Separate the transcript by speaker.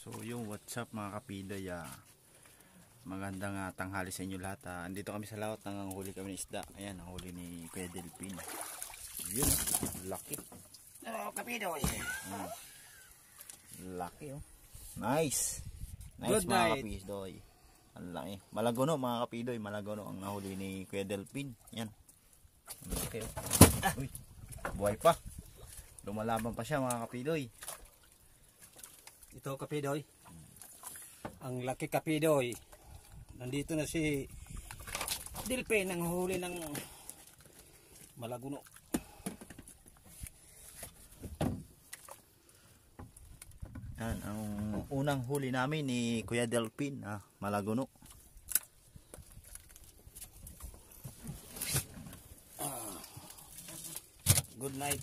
Speaker 1: So yung what's up mga kapidoy, magandang tanghali sa inyo lahat. Andito kami sa laot, nanganghuli kami ng isda. Ayan, ang huli ni Kuya Delpin. Yun, laki.
Speaker 2: Hello kapidoy.
Speaker 1: Laki oh. Nice. Nice.
Speaker 2: Good
Speaker 1: mga
Speaker 2: night.
Speaker 1: kapidoy. Ang laki. Malagono mga kapidoy, malagono ang nahuli ni Kuya Delpin. Yan. Ang laki oh. Uy, buhay pa. Lumalaban pa siya mga kapidoy.
Speaker 2: Ito kapidoy. Ang laki kapidoy. Nandito na si Delpin ang huli ng malaguno.
Speaker 1: Yan ang unang huli namin ni Kuya Delpin, malagono.
Speaker 2: Good night.